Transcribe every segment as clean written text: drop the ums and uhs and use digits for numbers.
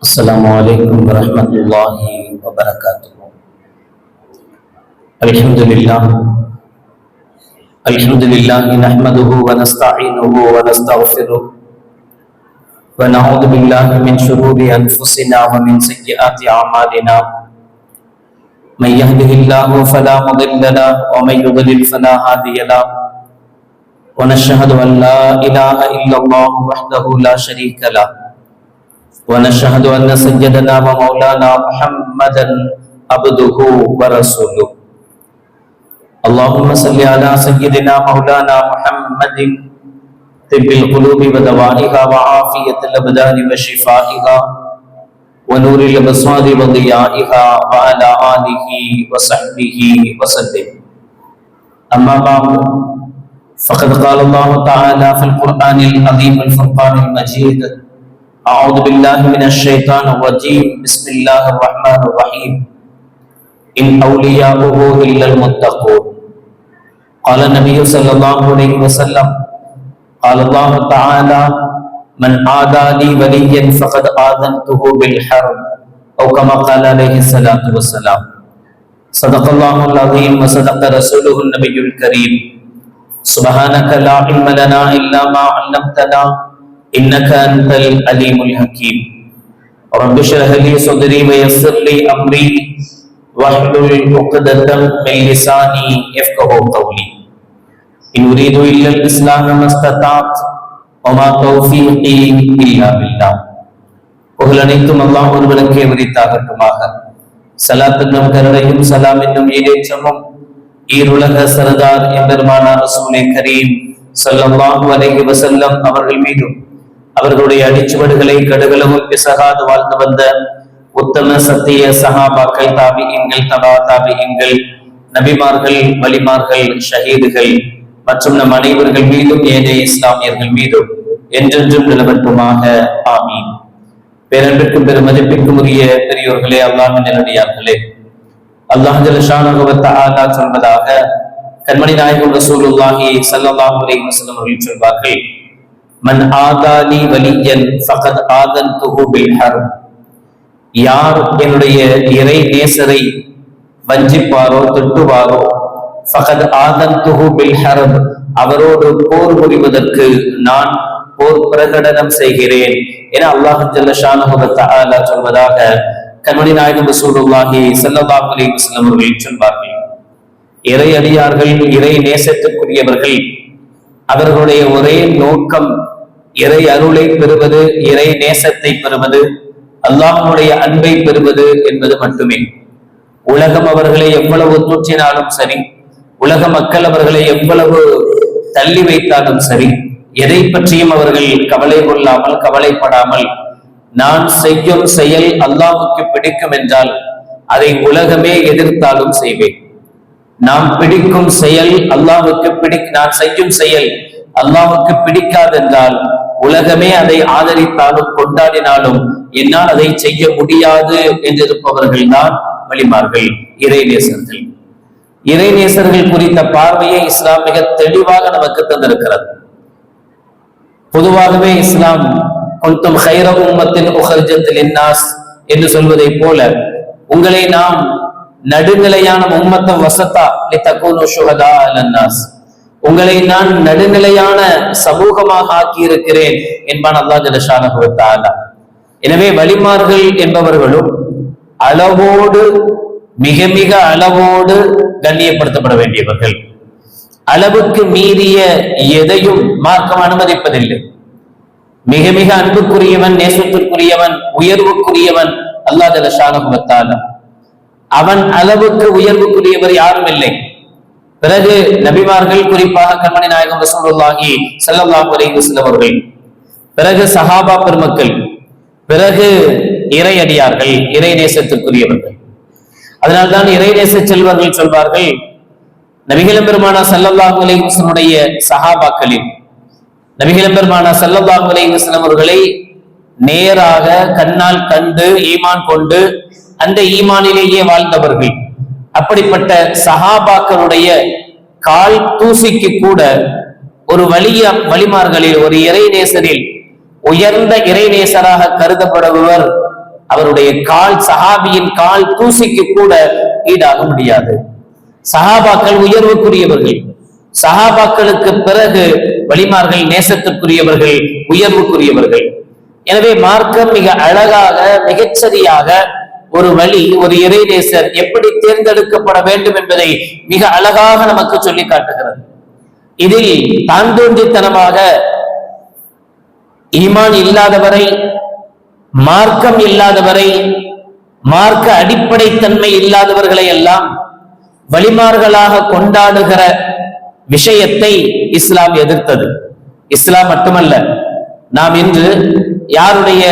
السلام عليكم ورحمة الله وبركاته. الحمد لله نحمده ونستعينه ونستغفره ونعوذ بالله من شرور أنفسنا ومن سيئات أعمالنا. من يهده الله فلا مضل له ومن يضلل فلا هادي له. ونشهد أن لا إله إلا الله وحده لا شريك له ونشهد أن سيدنا ومولانا محمدا عبده ورسوله. اللهم صل على سيدنا مولانا محمد طب القلوب ودوائها وعافية الأبدان وشفائها ونور الأبصار وضيائها وعلى آله وصحبه وسلم. أما بعد فقد قال الله تعالى في القرآن العظيم الفرقان المجيد: أعوذ بالله من الشيطان الرجيم. بسم الله الرحمن الرحيم. إن أولياؤه إلا المتقون. قال النبي صلى الله عليه وسلم: قال الله تعالى: من عادى لي وليا فقد آذنته بالحرب، أو كما قال عليه الصلاة والسلام. صدق الله العظيم وصدق رسوله النبي الكريم. سبحانك لا علم لنا إلا ما علمتنا إنك أنت العليم الحكيم. رب اشرح لي صدري ويسر لي أمري واحلل عقدة من لساني يفقهوا قولي. إن أريد إلا الإسلام ما استطعت وما توفيقي إلا بالله. புகழ் அனைத்தும் அல்லாஹ் ஒருவனுக்கே உரித்தாகட்டுமாக. ஸலாத் என்னும் கருணையும் சலாம் என்னும் ஈடேற்றமும் ஈருலக சரதார் எம்பெருமானார் ரசூலே கரீம் ஸல்லல்லாஹு அலைஹி வஸல்லம் அவர்கள் மீதும் அவர்களுடைய அடிச்சுவடுகளை கடுகளவும் பிசகாது வாழ்ந்து வந்த உத்தம சத்திய சஹாபாக்கள், தாபிஈன்கள், தபா தாபிஈன்கள், நபிமார்கள், வலிமார்கள், ஷஹீதுகள் மற்றும் நம் அனைவர்கள் மீதும் ஏனைய இஸ்லாமியர்கள் மீதும் என்றென்றும் நிலவட்டுமாக. ஆமீன். பேரன்பிற்கும் பெருமதிப்பிற்கும் உரிய பெரியோர்களே, அல்லாஹ்வின் நல்லடியார்களே, அல்லாஹ் ஜல்ல ஷானஹு வ தஆலா சொல்வதாக, கண்மணி நாயகம் ரசூலுல்லாஹி ஸல்லல்லாஹு அலைஹி வஸல்லம் அவர்கள் சொல்வார்கள்: மன் ஆதாலி வலியன் ஃபகத் ஆதன்துஹு பில் ஹர்ப். யார் என்னுடைய இறை நேசரை வஞ்சிப்பாரோ திட்டுவாரோ, ஃபகத் ஆதன்துஹு பில் ஹர்ப், அவரோடு போர் புரிவதற்கு நான் போர் பிரகடனம் செய்கிறேன் என அல்லாஹ் ஜல்ல ஷானஹு வ தஆலா சொல்வதாக கண்மணி நாயகம் ரசூலுல்லாஹி ஸல்லல்லாஹு அலைஹி வஸல்லம் அவர்கள் சொல்வார்கள். இறை அடியார்கள், இறை நேசத்திற்குரியவர்கள், அவர்களுடைய ஒரே நோக்கம் இறை அருளை பெறுவது, இறை நேசத்தை பெறுவது, அல்லாஹ்வுடைய அன்பை பெறுவது என்பது மட்டுமே. உலகம் அவர்களை எவ்வளவு தூற்றினாலும் சரி, உலக மக்கள் அவர்களை எவ்வளவு தள்ளி வைத்தாலும் சரி, எதை பற்றியும் அவர்கள் கவலை கொள்ளாமல், கவலைப்படாமல், நான் செய்யும் செயல் அல்லாஹ்வுக்கு பிடிக்கும் என்றால் அதை உலகமே எதிர்த்தாலும் செய்வேன். நாம் பிடிக்கும் செயல் அல்லாஹ்வுக்கு நான் செய்யும் செயல் அல்லாஹ்வுக்கு பிடிக்காதென்றால் உலகமே அதை ஆதரித்தாலும் கொண்டாடினாலும் என்னால் அதை செய்ய முடியாது என்றிருப்பவர்கள் தான் வலிமார்கள், இறைநேசர்கள். இறைநேசர்கள் குறித்த பார்வையை இஸ்லாம் மிக தெளிவாக நமக்கு தந்திருக்கிறது. பொதுவாகவே இஸ்லாம் குன்தும் கைர உம்மத்தின் உஹர்ஜத் லின்னாஸ் என்று சொல்வதை போல, உங்களை நாம் நடுநிலையான உம்மத்த வசத்தா லிதகூனு ஷுஹதா அலன்னாஸ், உங்களை நான் நடுநிலையான சமூகமாக ஆக்கி இருக்கிறேன் என்பான் அல்லாஹ் ஜல்ல ஷானஹு வ தஆலா. எனவே வலிமார்கள் என்பவர்களும் அளவோடு, மிக மிக அளவோடு கண்ணியப்படுத்தப்பட வேண்டியவர்கள். அளவுக்கு மீறிய எதையும் மார்க்கம் அனுமதிப்பதில்லை. மிக மிக அன்புக்குரியவன், நேசத்திற்குரியவன், உயர்வுக்குரியவன் அல்லாஹ் ஜல்ல ஷானஹு வ தஆலா. அவன் அளவுக்கு உயர்வுக்குரியவர் யாரும் இல்லை. பிறகு நபிமார்கள், குறிப்பாக கண்மணி நாயகம் ரசூலுல்லாஹி ஸல்லல்லாஹு அலைஹி வஸல்லம் அவர்கள், பிறகு சஹாபா பெருமக்கள், பிறகு இறை அடியார்கள், இறை நேசத்திற்குரியவர்கள். அதனால்தான் இறை நேச செல்வர்கள் சொல்வார்கள், நபிகள் பெருமானா ஸல்லல்லாஹு அலைஹி வஸல்லுடைய சஹாபாக்களில் நபிகள் பெருமானா ஸல்லல்லாஹு அலைஹி வஸல்லம் அவர்களை நேராக கண்ணால் கண்டு ஈமான் கொண்டு அந்த ஈமானிலேயே வாழ்ந்தவர்கள். அப்படிப்பட்ட சஹாபாக்களுடைய கால் தூசிக்கு கூட ஒரு வலிமார்களில், ஒரு இறைநேசரில் உயர்ந்த இறைநேசராக கருதப்படுபவர் அவருடைய கால், சஹாபியின் கால் தூசிக்கு கூட ஈடாக முடியாது. சஹாபாக்கள் உயர்வுக்குரியவர்கள். சஹாபாக்களுக்கு பிறகு வலிமார்கள் நேசத்திற்குரியவர்கள், உயர்வுக்குரியவர்கள். எனவே மார்க்கம் மிக அழகாக, மிகச்சரியாக ஒரு வழி, ஒரு இறைநேசர் எப்படி தேர்ந்தெடுக்கப்பட வேண்டும் என்பதை மிக அழகாக நமக்கு சொல்லி காட்டுகிறது. இதில் தான் தோன்றித்தனமாக ஈமான் இல்லாதவரை, மார்க்கம் இல்லாதவரை, மார்க்க அடிப்படை தன்மை இல்லாதவர்களை எல்லாம் வழிமார்களாக கொண்டாடுகிற விஷயத்தை இஸ்லாம் எதிர்த்தது. இஸ்லாம் மட்டுமல்ல, நாம் இன்று யாருடைய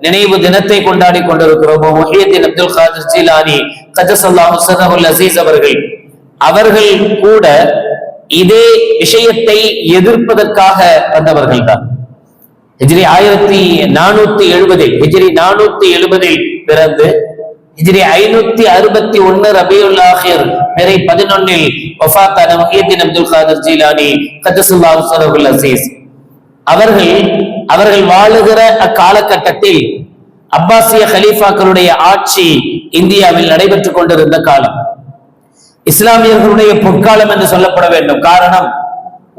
நினைவு தினத்தை கொண்டாடி கொண்டிருக்கிறோமோ, முஹியத்தீன் அப்துல் காதிர் ஜீலானி கஜஸல்லாஹு சிர்ரஹுல் அஸீஸ் அவர்கள் கூட இதே விஷயத்தை எதிர்ப்பதற்காக வந்தவர்கள் தான். ஹிஜ்ரி 1470 ஹிஜ்ரி 470 பிறந்து ஹிஜ்ரி 561 ரபியுல் ஆகிர் பிறை 11 வஃபாத்தான முஹியத்தீன் அப்துல் காதிர் ஜீலானி கஜஸல்லாஹு சிர்ரஹுல் அஸீஸ் அவர்கள் வாழுகிற அக்காலகட்டத்தில் அப்பாசிய கலீஃபாக்களுடைய ஆட்சி இந்தியாவில் நடைபெற்றுக் கொண்டிருந்த காலம். இஸ்லாமியர்களுடைய பொற்காலம் என்று சொல்லப்பட வேண்டும். காரணம்,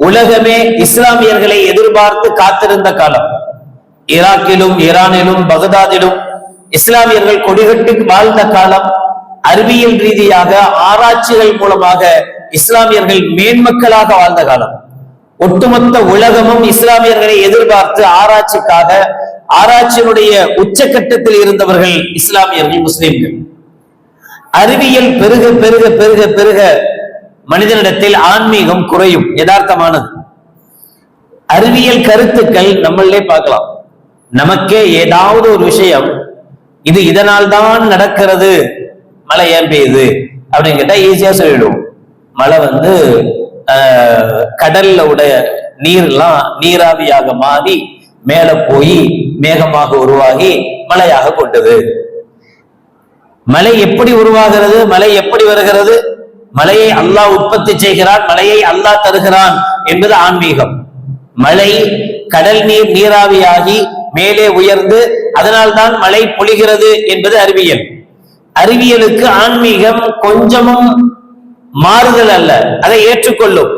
உலகமே இஸ்லாமியர்களை எதிர்பார்த்து காத்திருந்த காலம். ஈராக்கிலும், ஈரானிலும், பகதாதிலும் இஸ்லாமியர்கள் கொடிகட்டி வாழ்ந்த காலம். அறிவியல் ரீதியாக ஆராய்ச்சிகள் மூலமாக இஸ்லாமியர்கள் மேன்மக்களாக வாழ்ந்த காலம். ஒட்டுமொத்த உலகமும் இஸ்லாமியர்களை எதிர்பார்த்து ஆராய்ச்சிக்காக, ஆராய்ச்சியினுடைய உச்சகட்டத்தில் இருந்தவர்கள் இஸ்லாமியர்கள், முஸ்லிம்கள். அறிவியல் பெருக பெருக பெருக பெருக மனிதனிடத்தில் ஆன்மீகம் குறையும், யதார்த்தமானது. அறிவியல் கருத்துக்கள் நம்மளே பார்க்கலாம். நமக்கே ஏதாவது ஒரு விஷயம், இது இதனால் தான் நடக்கிறது, மழை ஏன் பெய்யுது அப்படின்னு கேட்டா ஈஸியா சொல்லிடுவோம். மழை கடல்ல உடைய நீர்லாம் நீராவியாக மாறி மேல போய் மேகமாக உருவாகி மழையாக கொண்டது. மழை எப்படி உருவாகிறது, மழை எப்படி வருகிறது? மழையை அல்லாஹ் உற்பத்தி செய்கிறான், மழையை அல்லாஹ் தருகிறான் என்பது ஆன்மீகம். மழை கடல் நீர் நீராவியாகி மேலே உயர்ந்து அதனால்தான் மழை பொழிகிறது என்பது அறிவியல். அறிவியலுக்கு ஆன்மீகம் கொஞ்சமும் மாறுதல் அல்ல, அதை ஏற்றுக்கொள்ளும்.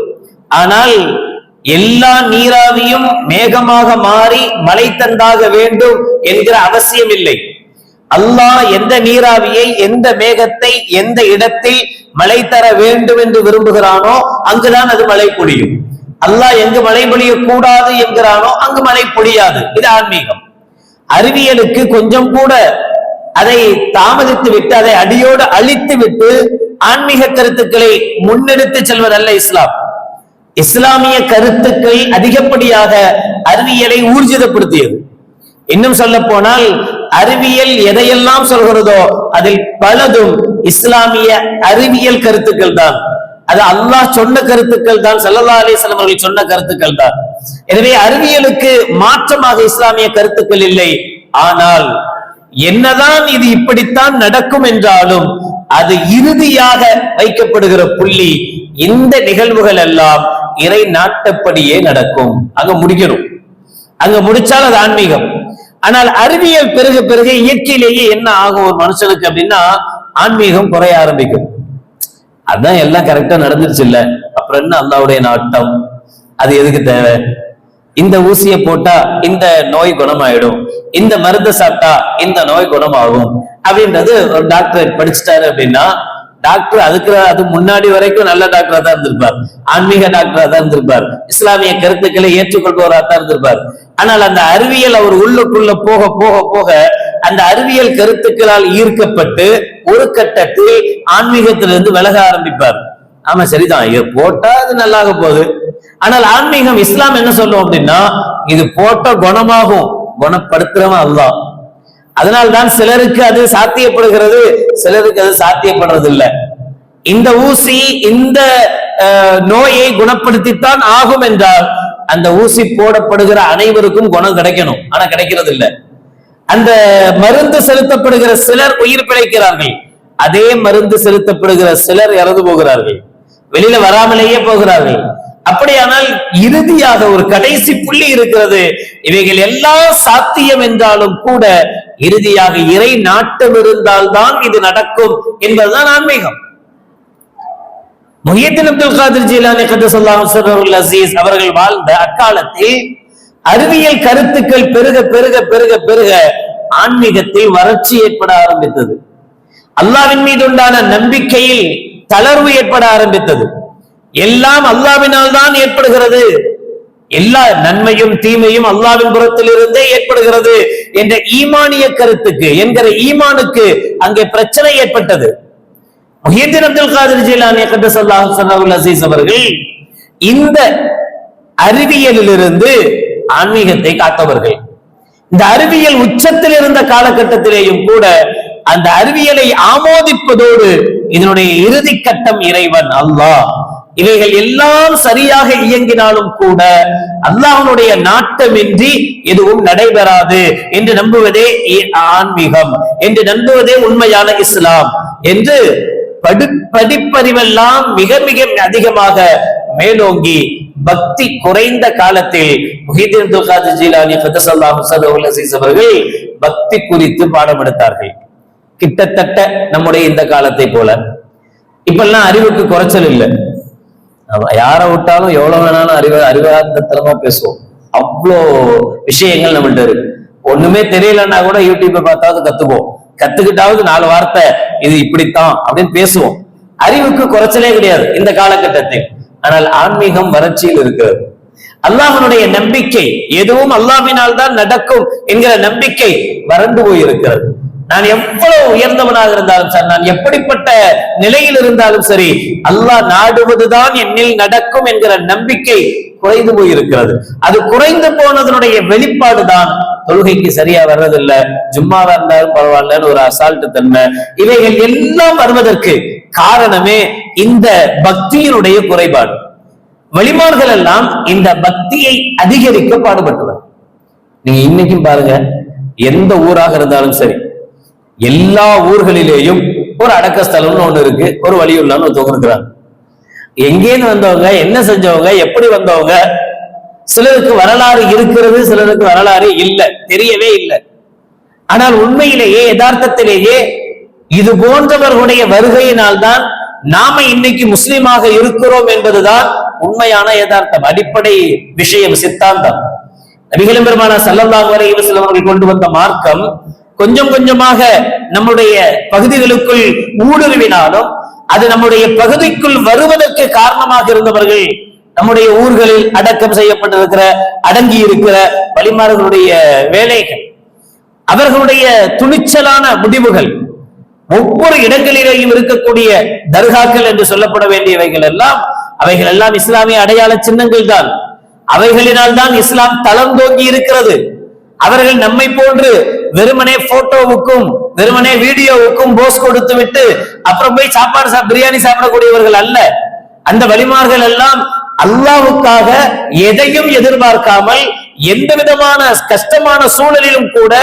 ஆனால் எல்லா நீராவியும் மேகமாக மாறி மழை தந்தாக வேண்டும் என்கிற அவசியம் இல்லை. அல்லாஹ் எந்த நீராவியை, எந்த மேகத்தை, எந்த இடத்தில் மழை தர வேண்டும் என்று விரும்புகிறானோ அங்குதான் அது மழை பொழியும். அல்லாஹ் எங்கு மழை பொழிய கூடாது என்கிறானோ அங்கு மழை பொழியாது. இது ஆன்மீகம். அறிவியலுக்கு கொஞ்சம் கூட அதை தாமதித்து விட்டு, அதை அடியோடு அழித்து விட்டு ஆன்மீக கருத்துக்களை முன்னெடுத்து செல்வதல்ல இஸ்லாம். இஸ்லாமிய கருத்துக்கள் அதிகப்படியாக அறிவியலை ஊர்ஜிதப்படுத்தியது. இன்னும் சொல்ல போனால் அறிவியல் எதையெல்லாம் சொல்கிறதோ அதில் பலதும் இஸ்லாமிய அறிவியல் கருத்துக்கள் தான். அது அல்லாஹ் சொன்ன கருத்துக்கள் தான், ஸல்லல்லாஹு அலைஹி வஸல்லம் அவர்கள் சொன்ன கருத்துக்கள் தான். எனவே அறிவியலுக்கு மாற்றமாக இஸ்லாமிய கருத்துக்கள் இல்லை. ஆனால் என்னதான் இது இப்படித்தான் நடக்கும் என்றாலும் அது இறுதியாக வைக்கப்படுகிற புள்ளி, இந்த நிகழ்வுகள் எல்லாம் இறை நாட்டப்படியே நடக்கும். அங்க முடிக்கணும், அங்க முடிச்சால் அது ஆன்மீகம். ஆனால் அறிவியல் பெருக பெருக இயற்கையிலேயே என்ன ஆகும் ஒரு மனுஷனுக்கு அப்படின்னா, ஆன்மீகம் குறைய ஆரம்பிக்கும். அதான் எல்லாம் கரெக்டா நடந்துருச்சு இல்ல, அப்புறம் என்ன அல்லாஹ்வுடைய நாட்டம், அது எதுக்கு தேவை? இந்த ஊசியை போட்டா இந்த நோய் குணமாயிடும், இந்த மருந்து சாப்பிட்டா இந்த நோய் குணமாகும் அப்படின்றது ஒரு டாக்டர் படிச்சுட்டாரு அப்படின்னா, டாக்டர் அது முன்னாடி வரைக்கும் நல்ல டாக்டரா தான் இருந்திருப்பார், ஆன்மீக டாக்டரா தான் இருந்திருப்பார், இஸ்லாமிய கருத்துக்களை ஏற்றுக்கொள்பவராக தான் இருந்திருப்பார். ஆனால் அந்த அறிவியல் அவர் உள்ளுக்குள்ள போக போக போக அந்த அறிவியல் கருத்துக்களால் ஈர்க்கப்பட்டு ஒரு கட்டத்தில் ஆன்மீகத்திலிருந்து விலக ஆரம்பிப்பார். ஆமா சரிதான், இது போட்டா அது நல்லாக போகுது. ஆனால் ஆன்மீகம், இஸ்லாம் என்ன சொல்லும் அப்படின்னா, இது போட்ட குணமாகும், குணப்படுத்துறவன் அல்லாஹ். அதனால்தான் சிலருக்கு அது சாத்தியப்படுகிறது, சிலருக்கு அது சாத்தியப்படுறது இல்லை. இந்த ஊசி இந்த நோயை குணப்படுத்தித்தான் ஆகும் என்றால் அந்த ஊசி போடப்படுகிற அனைவருக்கும் குணம் கிடைக்கணும், ஆனா கிடைக்கிறது இல்லை. அந்த மருந்து செலுத்தப்படுகிற சிலர் உயிர் பிழைக்கிறார்கள், அதே மருந்து செலுத்தப்படுகிற சிலர் இறந்து போகிறார்கள், வெளியில வராமலேயே போகிறார்கள். அப்படியானால் இறுதியாக ஒரு கடைசி புள்ளி இருக்கிறது. இவைகள் எல்லாம் சாத்தியம் என்றாலும் கூட இறுதியாக இறை நாட்டம் இருந்தால்தான் இது நடக்கும் என்பதுதான் ஆன்மீகம். முஹியத்தீன் அப்துல் காதிர் ஜீலானி கத்தஸல்லாஹு சிர்ரஹுல் அஸீஸ் அவர்கள் வாழ்ந்த அக்காலத்தில் அறிவியல் கருத்துக்கள் பெருக பெருக பெருக பெருக ஆன்மீகத்தில் வறட்சி ஏற்பட ஆரம்பித்தது. அல்லாஹ்வின் மீது உண்டான நம்பிக்கையில் தளர்வு ஏற்பட ஆரம்பித்தது. எல்லாம் அல்லாஹ்வினால் தான் ஏற்படுகிறது, எல்லா நன்மையும் தீமையும் அல்லாஹ்வின் புறத்தில் இருந்தே ஏற்படுகிறது என்ற ஈமானிய கருத்துக்கு என்கிற ஈமானுக்கு அங்கே பிரச்சனை ஏற்பட்டது. முஹியத்தீன் அப்துல் காதிர் ஜீலானி கத்தஸல்லாஹு சிர்ரஹுல் அஸீஸ் அவர்கள் இந்த அறிவியலிலிருந்து ஆன்மீகத்தை காத்தவர்கள். இந்த அறிவியல் உச்சத்தில் இருந்த காலகட்டத்திலேயும் கூட அந்த அறிவியலை ஆமோதிப்பதோடு இதனுடைய இறுதி கட்டம் இறைவன் அல்லாஹ், இவைகள் எல்லாம் சரியாக இயங்கினாலும் கூட அல்லாஹ்வுடைய நாட்டமின்றி எதுவும் நடைபெறாது என்று நம்புவதே ஆன்மீகம், என்று நம்புவதே உண்மையான இஸ்லாம் என்று படிப்பறிவெல்லாம் மிக மிக அதிகமாக மேலோங்கி பக்தி குறைந்த காலத்தில் முஹிதீன் அப்துல் காதிர் ஜீலானி கத்தஸல்லாஹு சிர்ரஹுல் அஸீஸ் அவர்கள் பக்தி குறித்து பாடம் எடுத்தார்கள். கிட்டத்தட்ட நம்முடைய இந்த காலத்தை போல. இப்பெல்லாம் அறிவுக்கு குறைச்சல் இல்லை, யாரை விட்டாலும் எவ்வளவு வேணாலும் அறிவார்த்தனமா பேசுவோம். அவ்வளோ விஷயங்கள் நம்மள்ட்ட இருக்கு. ஒண்ணுமே தெரியலன்னா கூட யூடியூப்பை பார்த்தாவது கத்துப்போம், கத்துக்கிட்டாவது 4 வார்த்தை இது இப்படித்தான் அப்படின்னு பேசுவோம். அறிவுக்கு குறைச்சலே கிடையாது இந்த காலகட்டத்தில். ஆனால் ஆன்மீகம் வறட்சியில் இருக்கிறது. அல்லாஹ்வுடைய நம்பிக்கை எதுவும் அல்லாஹ்வினால் தான் நடக்கும் என்கிற நம்பிக்கை வறண்டு போயிருக்கிறது. நான் எவ்வளவு உயர்ந்தவனாக இருந்தாலும் சரி, நான் எப்படிப்பட்ட நிலையில் இருந்தாலும் சரி, அல்லாஹ் நாடுவதுதான் என்னில் நடக்கும் என்கிற நம்பிக்கை குறைந்து போயிருக்கிறது. அது குறைந்து போனதனுடைய வெளிப்பாடுதான் தொழுகைக்கு சரியா வர்றதில்லை, ஜும்மாவா இருந்தாலும் பரவாயில்லன்னு ஒரு அசால்ட்டு தன்மை. இவைகள் எல்லாம் வருவதற்கு காரணமே இந்த பக்தியினுடைய குறைபாடு. வழிமார்கள் எல்லாம் இந்த பக்தியை அதிகரிக்க பாடுபட்டவர். நீங்க இன்னைக்கும் பாருங்க, எந்த ஊராக இருந்தாலும் சரி, எல்லா ஊர்களிலேயும் ஒரு அடக்கஸ்தலம்னு ஒண்ணு இருக்கு, ஒரு வழியுள்ளான்னு ஒருத்தவங்க இருக்கிறாங்க. எங்கேன்னு வந்தவங்க, என்ன செஞ்சவங்க, எப்படி வந்தவங்க, சிலருக்கு வரலாறு இருக்கிறது, சிலருக்கு வரலாறு இல்லை, தெரியவே இல்லை. ஆனால் உண்மையிலேயே யதார்த்தத்திலேயே இது போன்றவர்களுடைய வருகையினால்தான் நாம இன்னைக்கு முஸ்லிமாக இருக்கிறோம் என்பதுதான் உண்மையான யதார்த்தம், அடிப்படை விஷயம், சித்தாந்தம். நபிகள் பெருமானார் ஸல்லல்லாஹு அலைஹி வஸல்லம் அவர்கள் கொண்டு வந்த மார்க்கம் கொஞ்சம் கொஞ்சமாக நம்முடைய பகுதிகளுக்குள் ஊடுருவினாலும் அது நம்முடைய பகுதிக்குள் வருவதற்கு காரணமாக இருந்தவர்கள் நம்முடைய ஊர்களில் அடக்கம் செய்யப்பட்டிருக்கிற, அடங்கி இருக்கிற வழிமார்களுடைய வேலைகள், அவர்களுடைய துணிச்சலான முடிவுகள், ஒவ்வொரு இடங்களிலேயும் இருக்கக்கூடிய தர்காக்கள் என்று சொல்லப்பட வேண்டியவைகள் எல்லாம், அவைகள் எல்லாம் இஸ்லாமிய அடையாள சின்னங்கள் தான். அவைகளினால் தான் இஸ்லாம் தளர்ந்தோங்கி இருக்கிறது. அவர்கள் நம்மை போன்று வெறுமனே போட்டோவுக்கும் வெறுமனே வீடியோவுக்கும் போஸ் கொடுத்து விட்டு அப்புறம் போய் சாப்பாடு பிரியாணி சாப்பிடக்கூடியவர்கள் அல்ல. அந்த வழிமார்கள் எல்லாம் அல்லாஹ்வுக்காக எதையும் எதிர்பார்க்காமல் எந்த விதமான கஷ்டமான சூழலிலும் கூட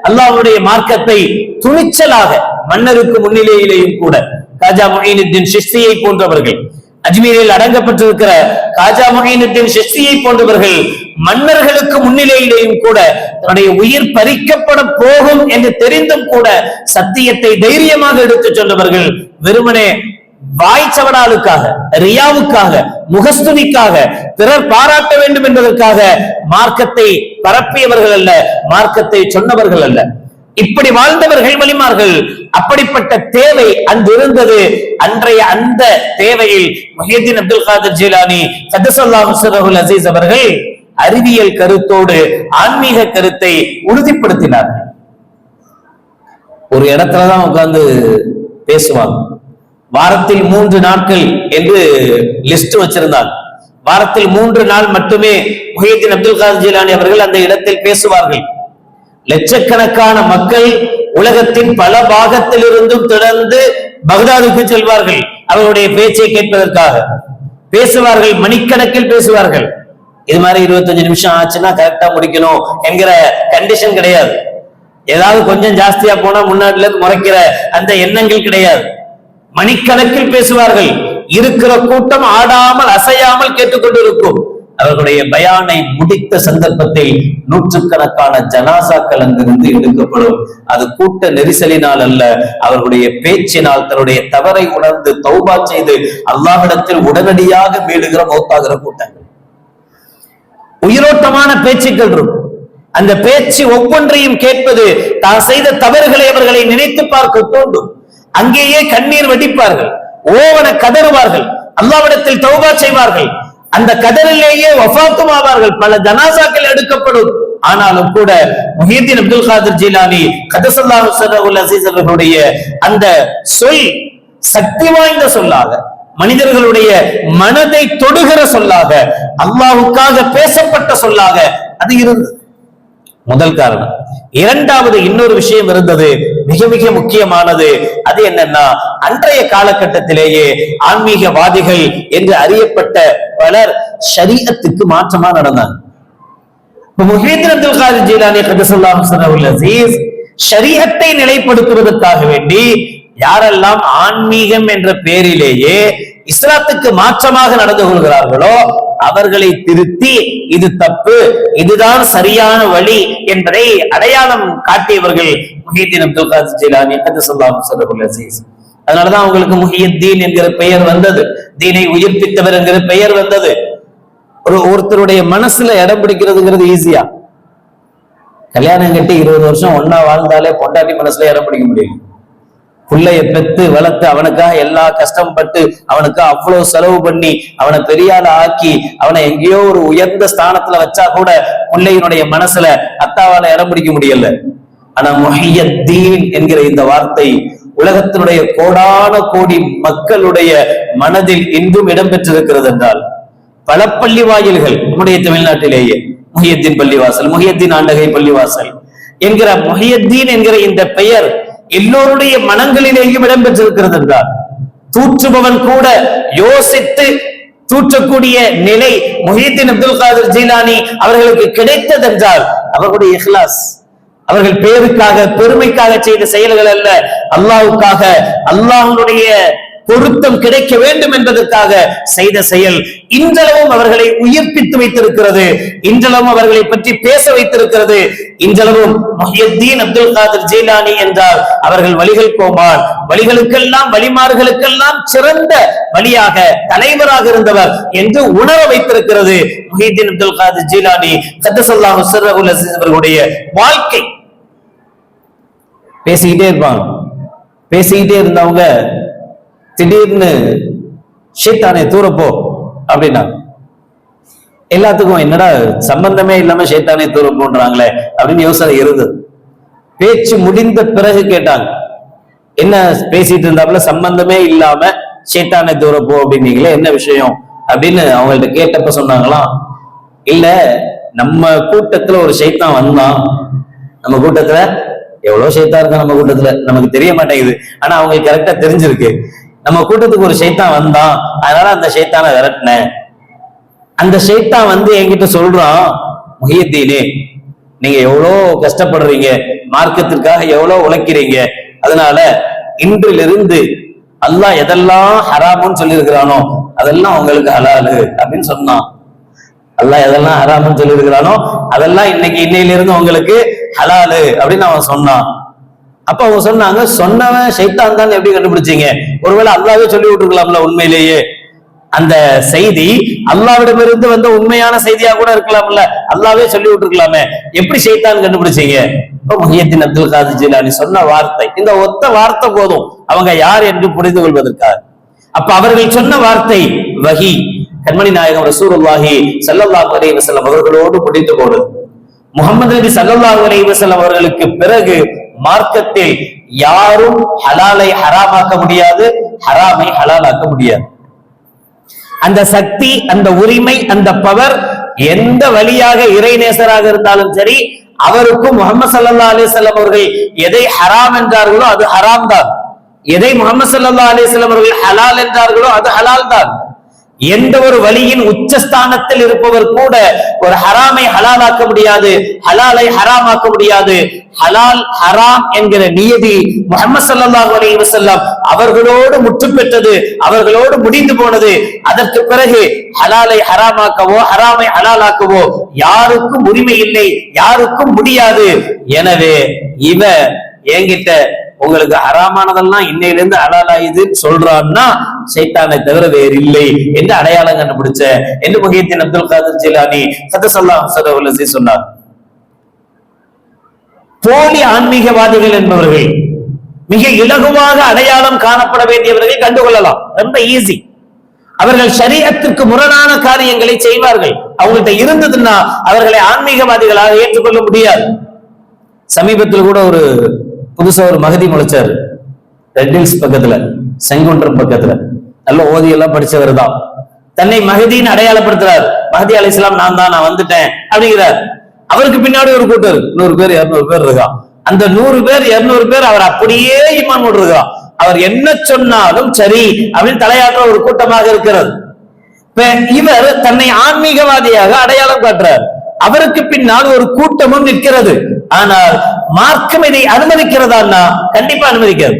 அல்லாஹ்வுடைய மார்க்கத்தை துணிச்சலாக, மன்னருக்கு முன்னிலையிலேயும் கூட, காஜா முஹீனுத்தீன் சிஷ்தியை போன்றவர்கள், அஜ்மீரில் அடங்கப்பட்டிருக்கிற காஜா முஹீனுத்தீன் சிஷ்தியை போன்றவர்கள் மன்னர்களுக்கு முன்னிலையிலேயும் கூட தன்னுடைய உயிர் பறிக்கப்பட போகும் என்று தெரிந்தும் கூட சத்தியத்தை தைரியமாக எடுத்துச் சொன்னவர்கள். வெறுமனே வாய்ச்சவடாலுக்காக, ரியாவுக்காக, முகஸ்துதிக்காக, பிறர் பாராட்ட வேண்டும் என்பதற்காக மார்க்கத்தை பரப்பியவர்கள் அல்ல, மார்க்கத்தை சொன்னவர்கள் அல்ல. இப்படி வாழ்ந்தவர்கள் வழிமார்கள். அப்படிப்பட்ட தேவை அன்று இருந்தது. அன்றைய அந்த தேவையில் முஹியத்தீன் அப்துல் காதிர் ஜீலானி கத்தஸல்லாஹு சிர்ரஹுல் அஸீஸ் அவர்கள் அறிவியல் கருத்தோடு ஆன்மீக கருத்தை உறுதிப்படுத்தினார்கள். ஒரு இடத்துலதான் உட்கார்ந்து பேசுவாங்க. வாரத்தில் 3 நாட்கள் என்று லிஸ்ட் வச்சிருந்தாங்க. வாரத்தில் 3 நாள் மட்டுமே முஹியத்தீன் அப்துல் காதிர் ஜீலானி அவர்கள் அந்த இடத்தில் பேசுவார்கள். லட்சக்கணக்கான மக்கள் உலகத்தின் பல பாகத்தில் இருந்தும் தொடர்ந்து பகதாதுக்கு செல்வார்கள் அவருடைய பேச்சை கேட்பதற்காக. பேசுவார்கள், மணிக்கணக்கில் பேசுவார்கள். இது மாதிரி 25 நிமிஷம் ஆச்சுன்னா கரெக்டா முடிக்கணும் என்கிற கண்டிஷன் கிடையாது. ஏதாவது கொஞ்சம் ஜாஸ்தியா போனா முன்னாடில இருந்து முறைக்கிற அந்த எண்ணங்கள் கிடையாது. மணிக்கணக்கில் பேசுவார்கள். இருக்கிற கூட்டம் ஆடாமல் அசையாமல் கேட்டுக்கொண்டிருக்கும். அவர்களுடைய பயானை முடித்த சந்தர்ப்பத்தில் நூற்றுக்கணக்கான ஜனாசாக்கள் அங்கிருந்து எடுக்கப்படும். அது கூட்ட நெரிசலினால் அல்ல, அவர்களுடைய பேச்சினால் தன்னுடைய தவறை உணர்ந்து தௌபா செய்து அல்லாஹ்விடத்தில் உடனடியாக மீளுகிற மௌத்தாகிற கூட்டங்கள். உயிரோட்டமான பேச்சுக்கள் இருக்கும். அந்த பேச்சு ஒவ்வொன்றையும் கேட்பது தான் செய்த தவறுகளை அவர்களை நினைத்து பார்க்க தோன்றும். அங்கேயே கண்ணீர் வடிப்பார்கள், ஓவன கதறுவார்கள், அல்லாஹ்விடத்தில் தௌபா செய்வார்கள். அந்த கதறிலேயே வஃபாத்தும் ஆவார்கள். பல ஜனாசாக்கள் எடுக்கப்படும். ஆனாலும் கூட முஹியத்தீன் அப்துல் காதிர் ஜீலானி கதஸல்லாஹு ஸர்ரஹுல் அஸீஸ் அவர்களுடைய அந்த சொல் சக்தி வாய்ந்த சொல்லாக, மனிதர்களுடைய மனதை தொடுகிற சொல்லாக, அல்லாஹ்வுக்காக பேசப்பட்ட சொல்லாக அது இருந்தது. முதல் காரணம். இரண்டாவது இன்னொரு விஷயம் இருந்தது, மிக மிக முக்கியமானது. அது என்னன்னா, அன்றைய காலகட்டத்திலேயே ஆன்மீகவாதிகள் என்று அறியப்பட்ட பலர் ஷரீஅத்துக்கு மாற்றமா நடந்தாங்க. முஹியத்தீன் அப்துல் காதிர் ஜீலானி கதஸல்லாஹு ஸர்ரஹுல் அஸீஸ் ஷரீஅத்தை நிலைப்படுத்துவதற்காக வேண்டி யாரெல்லாம் ஆன்மீகம் என்ற பெயரிலேயே இஸ்லாத்துக்கு மாற்றமாக நடந்து கொள்கிறார்களோ அவர்களை திருத்தி இது தப்பு, இதுதான் சரியான வழி என்பதை அடையாளம் காட்டியவர்கள் முஹியத்தீன் அப்துல் காதிர் ஜீலானி கதஸல்லாஹு ஸர்ரஹுல் அஸீஸ். அதனாலதான் அவங்களுக்கு முஹியத்தீன் என்கிற பெயர் வந்தது, தீனை உயிர்ப்பித்தவர் என்கிற பெயர் வந்தது. ஒருத்தருடைய மனசுல இடம் பிடிக்கிறதுங்கிறது ஈஸியா. கல்யாணம் கட்டி 20 வருஷம் ஒன்னா வாழ்ந்தாலே பொண்டாட்டி மனசுல இடம் பிடிக்க முடியும். பிள்ளைய பெத்து வளர்த்து அவனுக்காக எல்லா கஷ்டப்பட்டு அவனுக்கு அவ்வளவு செலவு பண்ணி அவனை பெரியால ஆக்கி அவனை எங்கேயோ ஒரு உயர்ந்த ஸ்தானத்துல வச்சா கூட பிள்ளையினுடைய மனசுல அத்தாவால இடம் பிடிக்க முடியல. ஆனா முஹியத்தீன் என்கிற இந்த வார்த்தை உலகத்தினுடைய கோடான கோடி மக்களுடைய மனதில் இன்றும் இடம்பெற்றிருக்கிறது என்றால், பல பள்ளி வாயில்கள் நம்முடைய தமிழ்நாட்டிலேயே முஹியத்தீன் பள்ளிவாசல், முஹியத்தீன் ஆண்டகை பள்ளிவாசல் என்கிற முஹியத்தீன் என்கிற இந்த பெயர் எல்லோருடைய மனங்களிலேயும் இடம்பெற்றிருக்கிறது என்றால், தூற்றுபவன் கூட யோசித்து தூற்றக்கூடிய நிலை முஹியத்தீன் அப்துல் காதிர் ஜீலானி அவர்களுக்கு கிடைத்ததென்றால் அவர்களுடைய இஹ்லாஸ், அவர்கள் பேருக்காக பெருமைக்காக செய்த செயல்கள் அல்ல, அல்லாஹ்வுக்காக அல்லாஹ்வுடைய பொருத்தம் கிடைக்க வேண்டும் என்பதற்காக செய்த செயல் இன்றளவும் அவர்களை உயிர்ப்பித்து வைத்திருக்கிறது, இன்றளவும் அவர்களை பற்றி பேச வைத்திருக்கிறது. இன்றளவும் முஹியத்தீன் அப்துல் காதிர் ஜீலானி என்றால் அவர்கள் வழிகள் கோமான், வழிகளுக்கெல்லாம் வழிமார்களுக்கெல்லாம் சிறந்த வழியாக தலைவராக இருந்தவர் என்று உணர வைத்திருக்கிறது முஹியத்தீன் அப்துல் காதிர் ஜீலானி கதஸல்லாஹு ஸர்ரஹுல் அஸீஸ் அவர்களுடைய வாழ்க்கை. பேசிக்கிட்டே இருப்பாங்க, பேசிக்கிட்டே இருந்தவங்க திடீர்னு ஷைத்தானே தூரப்போ அப்படின்னா எல்லாத்துக்கும் என்னடா சம்பந்தமே இல்லாம ஷைத்தானே தூரப்போன்றாங்களே அப்படின்னு யோசனை இருந்தது. பேச்சு முடிந்த பிறகு கேட்டாங்க, என்ன பேசிட்டு இருந்தாப்புல சம்பந்தமே இல்லாம ஷைத்தானே தூரப்போ அப்படின்னீங்களே, என்ன விஷயம் அப்படின்னு அவங்கள்ட்ட கேட்டப்ப சொன்னாங்களாம், இல்ல நம்ம கூட்டத்துல ஒரு ஷைத்தான் வந்தான், நம்ம கூட்டத்துல எவ்வளவு ஷைத்தான் இருக்கு நம்ம கூட்டத்துல நமக்கு தெரிய மாட்டேங்குது, ஆனா அவங்களுக்கு கரெக்டா தெரிஞ்சிருக்கு. நம்ம கூட்டத்துக்கு ஒரு ஷைத்தான் வந்தான், அதனால அந்த ஷைத்தானை விரட்டினேன். அந்த ஷைத்தான் வந்து என்கிட்ட சொல்றான், முஹியத்தீனே நீங்க எவ்வளவு கஷ்டப்படுறீங்க, மார்க்கத்திற்காக எவ்வளவு உழைக்கிறீங்க, அதனால இன்றிலிருந்து அல்லாஹ் எதெல்லாம் ஹராமுன்னு சொல்லியிருக்கிறானோ அதெல்லாம் உங்களுக்கு ஹலாலு அப்படின்னு சொன்னான். அல்லாஹ் எதெல்லாம் ஹராமுன்னு சொல்லியிருக்கிறானோ அதெல்லாம் இன்னையிலிருந்து உங்களுக்கு ஹலாலு அப்படின்னு அவன் சொன்னான். அப்ப அவங்க சொன்னாங்க, சொன்னவன் ஷைத்தான் தான் எப்படி கண்டுபிடிச்சீங்க? ஒருவேளை அல்லாஹ்வே சொல்லி விட்டுருக்கலாம்ல, உண்மையிலேயே அந்த செய்தி அல்லாஹ்விடமிருந்து வந்த உண்மையான செய்தியா கூட இருக்கலாம்ல, அல்லாஹ்வே சொல்லி விட்டுருக்கலாமே, எப்படி ஷைத்தான் கண்டுபிடிச்சீங்க? இப்ப முஹியத்தீன் அப்துல் காதிர் ஜீலானி சொன்ன வார்த்தை, இந்த ஒத்த வார்த்தை போதும் அவங்க யார் என்று புரிந்து கொள்வதற்காக. அப்ப அவர்கள் சொன்ன வார்த்தை வஹி, கண்மணி நாயகம் ரசூலுல்லாஹி ஸல்லல்லாஹு அலைஹி வஸல்லம் அவர்களோடு முடிந்து போனது. முஹம்மது நபி ஸல்லல்லாஹு அலைஹி வஸல்லம் அவர்களுக்கு பிறகு மார்க்கத்தில் யாரும் ஹலாலை ஹராமாக்க முடியாது, ஹராமை ஹலாலாக்க முடியாது. அந்த சக்தி, அந்த உரிமை, அந்த பவர் எந்த வழியாக இறைநேசராக இருந்தாலும் சரி, அவருக்கும் முஹம்மது ஸல்லல்லாஹு அலைஹி வஸல்லம் அவர்கள் எதை ஹராம் என்றார்களோ அது ஹராம் தான், எதை முஹம்மது ஸல்லல்லாஹு அலைஹி வஸல்லம் அவர்கள் ஹலால் என்றார்களோ அது ஹலால் தான். எந்த ஒரு வழியின் உச்சஸ்தானத்தில் இருப்பவர் கூட ஒரு ஹராமை ஹலாலாக்க முடியாது, ஹலாலை ஹராமாக்க முடியாது. ஹலால் ஹராம் என்கிற நியதி முஹம்மது ஸல்லல்லாஹு அலைஹி வஸல்லம் அவர்களோடு முற்று பெற்றது, அவர்களோடு முடிந்து போனது. அதற்கு பிறகு ஹலாலை ஹராமாக்கவோ ஹராமை ஹலாலாக்கவோ யாருக்கும் உரிமை இல்லை, யாருக்கும் முடியாது. எனவே இவ என்கிட்ட உங்களுக்கு ஹராமானதெல்லாம் இன்னையிலிருந்து ஹலாலாயுதுன்னு சொல்றான்னா சைத்தானை தவிர வேறு இல்லை என்று அடையாளம் கண்டுபிடிச்ச என்று முஹியத்தீன் அப்துல் காதிர் ஜிலானி ஸல்லல்லாஹு அலைஹி வஸல்லம் சொன்னார். போலி ஆன்மீகவாதிகள் என்பவர்கள் மிக இலகுவாக அடையாளம் காணப்பட வேண்டியவர்களை கண்டுகொள்ளலாம், ரொம்ப ஈஸி. அவர்கள் ஷரீஅத்திற்கு முரணான காரியங்களை செய்வார்கள். அவங்கள்ட்ட இருந்ததுன்னா அவர்களை ஆன்மீகவாதிகளாக ஏற்றுக்கொள்ள முடியாது. சமீபத்தில் கூட ஒரு புதுசா ஒரு மகதி முளைச்சாரு, ரெட் ஹில்ஸ் பக்கத்துல, செங்குன்றம் பக்கத்துல. நல்ல ஓதி எல்லாம் படிச்சவர் தான். தன்னை மகதின்னு அடையாளப்படுத்துறார். மஹதி அலைஹிஸ்ஸலாம் நான் தான், நான் வந்துட்டேன் அப்படிங்கிறார். அவருக்கு பின்னாடி ஒரு கூட்டம் இருக்கு, 100 பேர் 200 பேர் இருக்கான். அந்த 100 பேர் 200 பேர் அவர் அப்படியே ஈமான் கொண்டிருக்கான். அவர் என்ன சொன்னாலும் சரி அப்படின்னு தலையாற்ற ஒரு கூட்டமாக இருக்கிறது. இவர் தன்னை ஆன்மீகவாதியாக அடையாளம் காட்டுறார். அவருக்கு பின்னால் ஒரு கூட்டமும் நிற்கிறது. ஆனால் மார்க்கம் இதை அனுமதிக்கிறதா? கண்டிப்பா அனுமதிக்காது.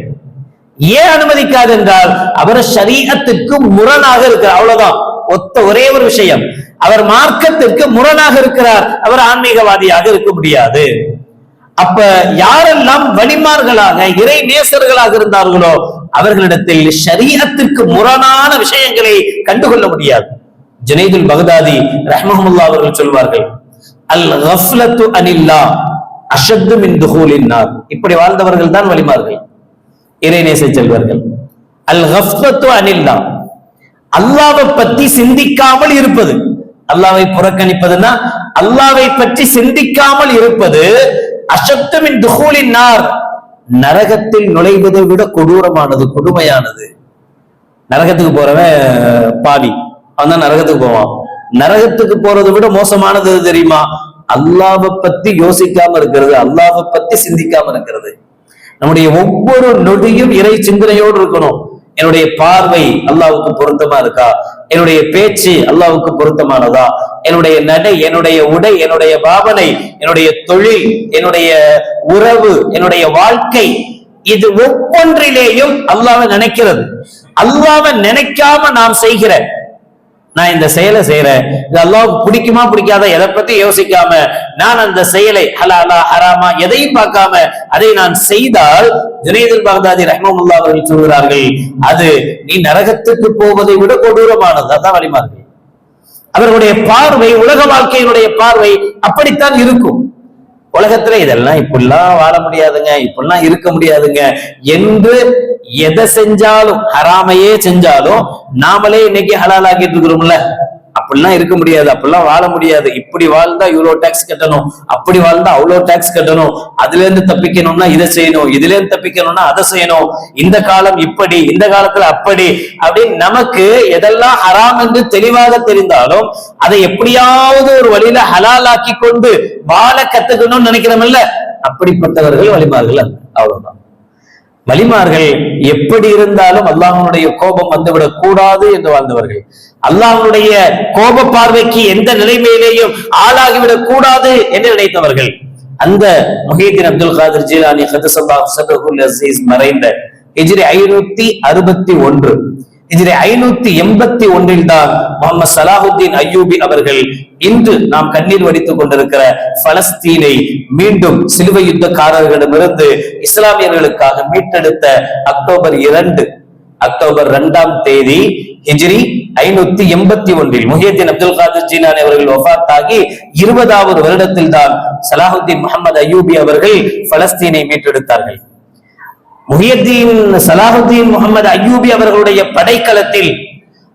ஏன் அனுமதிக்காது என்றால் அவர் ஷரீஅத்துக்கு முரணாக இருக்கிறார், அவ்வளவுதான். ஒரே ஒரு விஷயம், அவர் மார்க்கத்திற்கு முரணாக இருக்கிறார், அவர் ஆன்மீகவாதியாக இருக்க முடியாது. அப்ப யாரெல்லாம் வலிமார்களாக இறை நேசர்களாக இருந்தார்களோ அவர்களிடத்தில் ஷரீஅத்திற்கு முரணான விஷயங்களை கண்டுகொள்ள முடியாது. ஜுனைதுல் பக்தாதி ரஹ்மஹுல்லாஹ் அவர்கள் சொல்வார்கள், அல் கஃப்லத்து அனில்லாஹ் அஷத்து மின் துஹூலின் நார். இப்படி வாழ்ந்தவர்கள் தான் வலிமார்கள், இறைநேச செல்வர்கள். அல் கஃப்லத்து அனில்லாஹ், அல்லாஹ்வை பற்றி சிந்திக்காமல் இருப்பது. அல்லாஹ்வை புறக்கணிப்பதுன்னா அல்லாஹ்வை பற்றி சிந்திக்காமல் இருப்பது அஷத்து மின் துஹூலின் நார், நரகத்தில் நுழைவதை விட கொடூரமானது, கொடுமையானது. நரகத்துக்கு போறவன் பாவி, அவன் தான் நரகத்துக்கு போவான். நரகத்துக்கு போறதை விட மோசமானது தெரியுமா? அல்லாஹ்வை பத்தி யோசிக்காம இருக்கிறது, அல்லாஹ்வை பத்தி சிந்திக்காம இருக்கிறது. நம்முடைய ஒவ்வொரு நொடியும் இறை சிந்தனையோடு இருக்கணும். என்னுடைய பார்வை அல்லாஹ்வுக்கு பொருத்தமா இருக்கா? என்னுடைய பேச்சு அல்லாஹ்வுக்கு பொருத்தமானதா? என்னுடைய நடை, என்னுடைய உடை, என்னுடைய பாவனை, என்னுடைய தொழில், என்னுடைய உறவு, என்னுடைய வாழ்க்கை, இது ஒவ்வொன்றிலேயும் அல்லாஹ்வை நினைக்கிறது. அல்லாஹ்வை நினைக்காம நாம் செய்கிற, நான் இந்த செயலை செய்யறேன், இது அல்லாஹ்வுக்கு பிடிக்குமா பிடிக்காத, எதை பத்தி யோசிக்காம நான் அந்த செயலை ஹலாலா ஹராமா எதையும் பார்க்காம அதை நான் செய்தால், ஜுனைதுல் பக்தாதி ரஹ்மஹுல்லாஹ் அவர்கள் சொல்கிறார்கள், அது நீ நரகத்துக்கு போவதை விட கொடூரமானது. அதான் வலிமார்கள். அவர்களுடைய பார்வை, உலக வாழ்க்கையினுடைய பார்வை அப்படித்தான் இருக்கும். உலகத்துல இதெல்லாம் இப்படிலாம் வாழ முடியாதுங்க, இப்படிலாம் இருக்க முடியாதுங்க என்று எதை செஞ்சாலும், ஹராமையே செஞ்சாலும் நாமளே இன்னைக்கு ஹலால் ஆக்கிட்டு இருக்கிறோம்ல. அப்படிலாம் இருக்க முடியாது, அப்படிலாம் வாழ முடியாது, இப்படி வாழ்ந்தா இவ்வளவு டாக்ஸ் கட்டணும், அப்படி வாழ்ந்தா அவ்வளவு டாக்ஸ் கட்டணும், அதுல இருந்து தப்பிக்கணும்னா இதை செய்யணும், இதுல இருந்து தப்பிக்கணும்னா அதை செய்யணும், இந்த காலம் இப்படி, இந்த காலத்துல அப்படி அப்படின்னு நமக்கு எதெல்லாம் ஹராம் என்று தெளிவாக தெரிந்தாலும் அதை எப்படியாவது ஒரு வழியில ஹலால் ஆக்கி கொண்டு வாழ கத்துக்கணும்னு நினைக்கிறோம்ல, அப்படிப்பட்டவர்கள் வலிமார்கள். அவ்வளவுதான். வலிமார்கள் எப்படி இருந்தாலும் அல்லாஹ்வுடைய கோபம் வந்துவிடக் கூடாது என்று வாழ்ந்தவர்கள். அல்லாஹ்வுடைய கோப பார்வைக்கு எந்த நிலைமையிலேயும் ஆளாகிவிடக் கூடாது என்று நினைத்தவர்கள். அந்த முஹியத்தீன் அப்துல் காதிர் ஜிலானி ഖദ്ദസல்லாஹு சிர்ரஹுல் அஸீஸ் மறைந்த ஹிஜ்ரி 561, ஹிஜ்ரி 581 தான் முஹம்மது ஸலாஹுத்தீன் அய்யூபி அவர்கள் இன்று நாம் கண்ணீர் வடித்துக் கொண்டிருக்கிற பலஸ்தீனை மீண்டும் சிலுவை யுத்தக்காரர்களிடமிருந்து இஸ்லாமியர்களுக்காக மீட்டெடுத்த அக்டோபர் 2ஆம் தேதி ஹிஜ்ரி 581 முஹியத்தீன் அப்துல் காதிர் ஜிலானி அவர்கள் வஃபாத் ஆகி 20வது வருடத்தில் தான் ஸலாஹுத்தீன் முஹம்மது அய்யூபி அவர்கள் பலஸ்தீனை மீட்டெடுத்தார்கள். முஹியத்தீன் ஸலாஹுத்தீன் முஹம்மது அய்யூபி அவர்களுடைய படைக்களத்தில்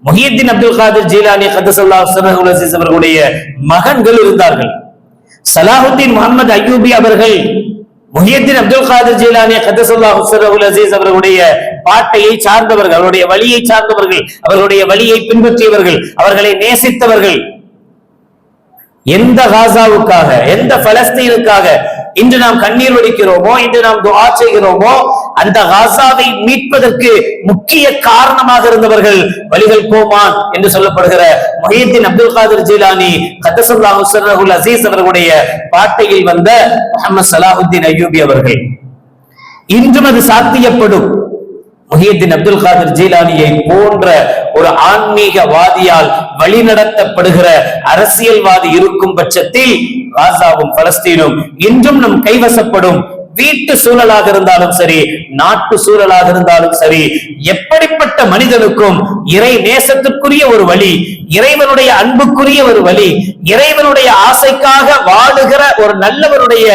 முஹியத்தீன் அப்துல் காதிர் ஜீலானி ഖദ്ദസல்லாஹு சிர்ரஹுல் அஸீஸ் அவர்களுடைய மகன்கள் இருந்தார்கள். ஸலாஹுத்தீன் முஹம்மது அய்யூபி அவர்கள் முஹியத்தீன் அப்துல் காதிர் ஜீலானி ഖദ്ദസல்லாஹு சிர்ரஹுல் அஸீஸ் அவர்களுடைய பாட்டையை சார்ந்தவர்கள், அவருடைய வழியை சார்ந்தவர்கள், அவர்களுடைய வழியை பின்பற்றியவர்கள், அவர்களை நேசித்தவர்கள். எந்த காசாவுக்காக, எந்த பலஸ்தீனுக்காக இன்று நாம் கண்ணீர் வடிக்கிறோமோ, இன்று நாம் துஆ செய்கிறோமோ, அந்த காசாவை மீட்பதற்கு முக்கிய காரணமாக இருந்தவர்கள் வலிகள் கோமான் என்று சொல்லப்படுகிற முஹியத்தீன் அப்துல் காதிர் ஜீலானி கத்தஸல்லாஹு சிர்ரஹுல் அஸீஸ் அவர்களுடைய பாட்டையில் வந்த முஹம்மது ஸலாஹுத்தீன் அய்யூபி அவர்கள். இன்றும் அது சாத்தியப்படும். முஹியத்தீன் அப்துல் காதிர் ஜீலானியை போன்ற ஒரு ஆன்மீகவாதியால் வழிநடத்தப்படுகிற அரசியல்வாதி இருக்கும் பட்சத்தில் காசாவும் பலஸ்தீனும் இன்றும் நம் கைவசப்படும். வீட்டு சூழலாக இருந்தாலும் சரி, நாட்டு சூழலாக இருந்தாலும் சரி, எப்படிப்பட்ட மனிதனுக்கும் இறை நேசத்திற்குரிய ஒரு வழி, இறைவனுடைய அன்புக்குரிய ஒரு வழி, இறைவனுடைய ஆசைக்காக வாழுகிற ஒரு நல்லவருடைய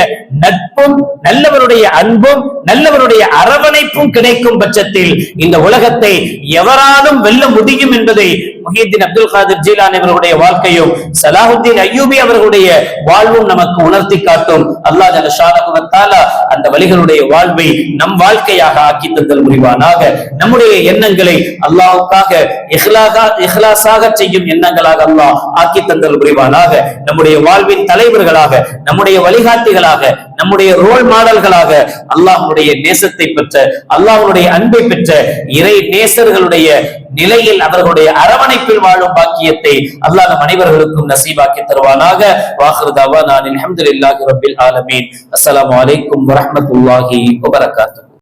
நட்பும் நல்லவருடைய அன்பும் நல்லவருடைய அரவணைப்பும் கிடைக்கும் பட்சத்தில் இந்த உலகத்தை எவராலும் வெல்ல முடியும் என்பதை முஹியத்தீன் அப்துல் காதிர் ஜீலானி அவர்களுடைய வாழ்க்கையும் ஸலாஹுத்தீன் அய்யூபி அவர்களுடைய வாழ்வும் நமக்கு உணர்த்தி காட்டும். அல்லாஹ் ஜல்ல ஷானஹு வ தஆலா அந்த வழிகளுடைய வாழ்வை நம் வாழ்க்கையாக ஆக்கி தந்தல் புரிவானாக. நம்முடைய எண்ணங்களை அல்லாஹ்வுக்காக இஹ்லாஸாக செய்யும் எண்ணங்களாக அல்லாஹ் ஆக்கி தந்தல் புரிவானாக. நம்முடைய வாழ்வின் தலைவர்களாக, நம்முடைய வழிகாட்டிகளாக, நம்முடைய ரோல் மாடல்களாக அல்லாஹ்வுடைய நேசத்தை பெற்ற, அல்லாஹ்வுடைய அன்பை பெற்ற இறை நேசர்களுடைய நிலையில் அவர்களுடைய அரவணைப்பில் வாழும் பாக்கியத்தை அல்லாஹ் நம் அனைவர்களுக்கும் நசீபாக்கி தருவானாக. வாஹிரு தஅவானா அல்ஹம்துலில்லாஹி ரப்பில் ஆலமீன். அஸ்ஸலாமு அலைக்கும் வரஹ்மத்துல்லாஹி வபரகாத்துஹு.